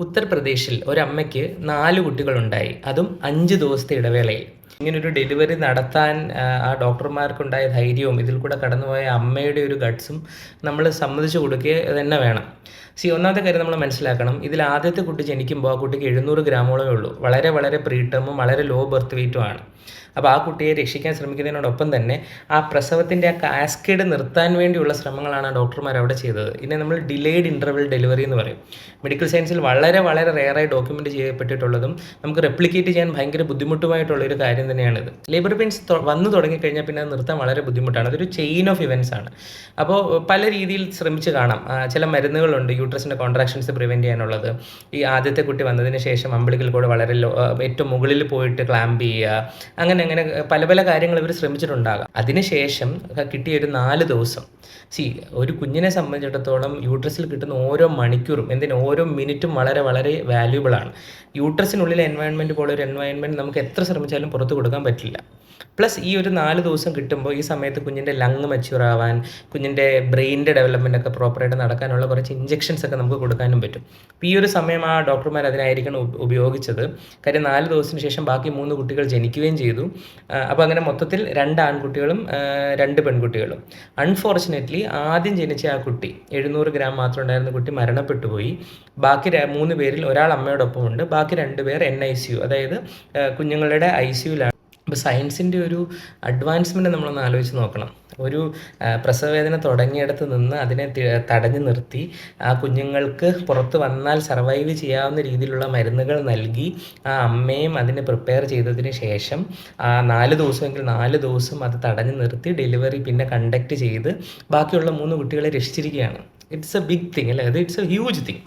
ഉത്തർപ്രദേശിൽ ഒരമ്മയ്ക്ക് 4 കുട്ടികളുണ്ടായി. അതും 5 ദിവസത്തെ ഇടവേളയിൽ. ഇങ്ങനൊരു ഡെലിവറി നടത്താൻ ആ ഡോക്ടർമാർക്കുണ്ടായ ധൈര്യവും ഇതിൽ കൂടെ കടന്നുപോയ അമ്മയുടെ ഒരു ഗട്ട്സും നമ്മൾ സമ്മതിച്ചു കൊടുക്കുക തന്നെ വേണം. ഒന്നാമത്തെ കാര്യം നമ്മൾ മനസ്സിലാക്കണം, ഇതിൽ ആദ്യത്തെ കുട്ടി ജനിക്കുമ്പോൾ ആ കുട്ടിക്ക് 700 ഗ്രാമോളമേ ഉള്ളൂ. വളരെ വളരെ പ്രീടേമും വളരെ ലോ ബർത്ത് വെയ്റ്റുമാണ്. അപ്പോൾ ആ കുട്ടിയെ രക്ഷിക്കാൻ ശ്രമിക്കുന്നതിനോടൊപ്പം തന്നെ ആ പ്രസവത്തിൻ്റെ ആ കാസ്കേഡ് നിർത്താൻ വേണ്ടിയുള്ള ശ്രമങ്ങളാണ് ഡോക്ടർമാർ അവിടെ ചെയ്തത്. ഇതിനെ നമ്മൾ ഡിലേഡ് ഇൻ്റർവെൽ ഡെലിവറി എന്ന് പറയും. മെഡിക്കൽ സയൻസിൽ വളരെ വളരെ റെയറായി ഡോക്യുമെൻ്റ് ചെയ്യപ്പെട്ടിട്ടുള്ളതും നമുക്ക് റെപ്ലിക്കേറ്റ് ചെയ്യാൻ ഭയങ്കര ബുദ്ധിമുട്ടുമായിട്ടുള്ളൊരു കാര്യം തന്നെയാണിത്. ലേബർ പെയിൻസ് വന്നു തുടങ്ങിക്കഴിഞ്ഞാൽ പിന്നെ അത് നിർത്താൻ വളരെ ബുദ്ധിമുട്ടാണ്. അതൊരു ചെയിൻ ഓഫ് ഇവൻറ്റ്സ് ആണ്. അപ്പോൾ പല രീതിയിൽ ശ്രമിച്ച് കാണാം. ചില മരുന്നുകളുണ്ട് യൂട്രസിൻ്റെ കോൺട്രാക്ഷൻസ് പ്രിവെൻറ്റ് ചെയ്യാനുള്ളത്. ഈ ആദ്യത്തെ കുട്ടി വന്നതിന് ശേഷം അമ്പിളിക്കൽ കൂടെ വളരെ ഏറ്റവും മുകളിൽ പോയിട്ട് ക്ലാമ്പ് ചെയ്യുക, അങ്ങനെ പല പല കാര്യങ്ങൾ ഇവർ ശ്രമിച്ചിട്ടുണ്ടാകാം. അതിനുശേഷം കിട്ടിയ ഒരു 4 ദിവസം ഒരു കുഞ്ഞിനെ സംബന്ധിച്ചിടത്തോളം യൂട്രസിൽ കിട്ടുന്ന ഓരോ മണിക്കൂറും ഓരോ മിനിറ്റും വളരെ വളരെ വാല്യൂബിൾ ആണ്. യൂട്രസിനുള്ളിലെ എൻവയൺമെൻറ്റ് പോലെ ഒരു എൻവയൺമെൻറ്റ് നമുക്ക് എത്ര ശ്രമിച്ചാലും പുറത്ത് കൊടുക്കാൻ പറ്റില്ല. പ്ലസ് ഈ ഒരു 4 ദിവസം കിട്ടുമ്പോൾ ഈ സമയത്ത് കുഞ്ഞിൻ്റെ ലങ് മെച്യൂർ ആവാൻ, കുഞ്ഞിൻ്റെ ബ്രെയിനിൻ്റെ ഡെവലപ്മെൻ്റ് ഒക്കെ പ്രോപ്പറായിട്ട് നടക്കാനുള്ള കുറച്ച് ഇഞ്ചെക്ഷൻസ് ഒക്കെ നമുക്ക് കൊടുക്കാനും പറ്റും. അപ്പോൾ ഈ ഒരു സമയം ആ ഡോക്ടർമാർ അതിനായിരിക്കണം ഉപയോഗിച്ചത്. കാര്യം 4 ദിവസത്തിന് ശേഷം ബാക്കി 3 കുട്ടികൾ ജനിക്കുകയും ചെയ്തു. അപ്പോൾ അങ്ങനെ മൊത്തത്തിൽ 2 ആൺകുട്ടികളും 2 പെൺകുട്ടികളും. അൺഫോർച്ചുനേറ്റ്ലി ആദ്യം ജനിച്ച ആ കുട്ടി 700 ഗ്രാം മാത്രം ഉണ്ടായിരുന്ന കുട്ടി മരണപ്പെട്ടു പോയി. ബാക്കി 3 പേരിൽ ഒരാൾ അമ്മയോടൊപ്പമുണ്ട്, ബാക്കി 2 പേർ NICU, അതായത് കുഞ്ഞുങ്ങളുടെ ICUലാണ്. ഇപ്പോൾ സയൻസിൻ്റെ ഒരു അഡ്വാൻസ്മെൻറ്റ് നമ്മളൊന്ന് ആലോചിച്ച് നോക്കണം. ഒരു പ്രസവവേദന തുടങ്ങിയിടത്ത് നിന്ന് അതിനെ തടഞ്ഞു നിർത്തി ആ കുഞ്ഞുങ്ങൾക്ക് പുറത്ത് വന്നാൽ സർവൈവ് ചെയ്യാവുന്ന രീതിയിലുള്ള മരുന്നുകൾ നൽകി ആ അമ്മയും അതിനെ പ്രിപ്പയർ ചെയ്തതിന് ശേഷം ആ 4 ദിവസമെങ്കിൽ 4 ദിവസം അത് തടഞ്ഞു നിർത്തി ഡെലിവറി പിന്നെ കണ്ടക്ട് ചെയ്ത് ബാക്കിയുള്ള 3 കുട്ടികളെ രക്ഷിച്ചിരിക്കുകയാണ്. ഇറ്റ്സ് എ ബിഗ് തിങ് അല്ലേ? It's A huge thing.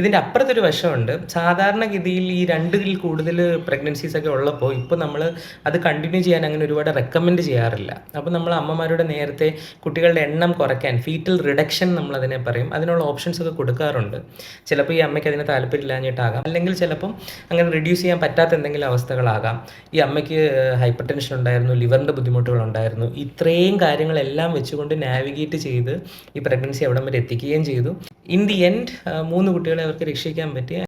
ഇതിൻ്റെ അപ്പുറത്തൊരു വശമുണ്ട്. സാധാരണഗതിയിൽ ഈ 2ൽ കൂടുതൽ പ്രഗ്നൻസീസ് ഒക്കെ ഉള്ളപ്പോൾ ഇപ്പോൾ നമ്മൾ അത് കണ്ടിന്യൂ ചെയ്യാൻ അങ്ങനെ ഒരുപാട് റെക്കമെൻഡ് ചെയ്യാറില്ല. അപ്പോൾ നമ്മൾ അമ്മമാരുടെ നേരത്തെ കുട്ടികളുടെ എണ്ണം കുറയ്ക്കാൻ ഫീറ്റൽ റിഡക്ഷൻ നമ്മളതിനെ പറയും, അതിനുള്ള ഓപ്ഷൻസ് ഒക്കെ കൊടുക്കാറുണ്ട്. ചിലപ്പോൾ ഈ അമ്മയ്ക്ക് അതിന് താല്പര്യമില്ലാഞ്ഞിട്ടാകാം, അല്ലെങ്കിൽ ചിലപ്പം അങ്ങനെ റിഡ്യൂസ് ചെയ്യാൻ പറ്റാത്ത എന്തെങ്കിലും അവസ്ഥകളാകാം. ഈ അമ്മയ്ക്ക് ഹൈപ്പർ ടെൻഷൻ ഉണ്ടായിരുന്നു, ലിവറിൻ്റെ ബുദ്ധിമുട്ടുകളുണ്ടായിരുന്നു. ഇത്രയും കാര്യങ്ങളെല്ലാം വെച്ചുകൊണ്ട് നാവിഗേറ്റ് ചെയ്ത് ഈ പ്രഗ്നൻസി അവിടം വരെ എത്തിക്കുകയും ചെയ്തു. ഇൻ ദി എൻഡ് 3 കുട്ടികളെ അവർക്ക് രക്ഷിക്കാൻ പറ്റി.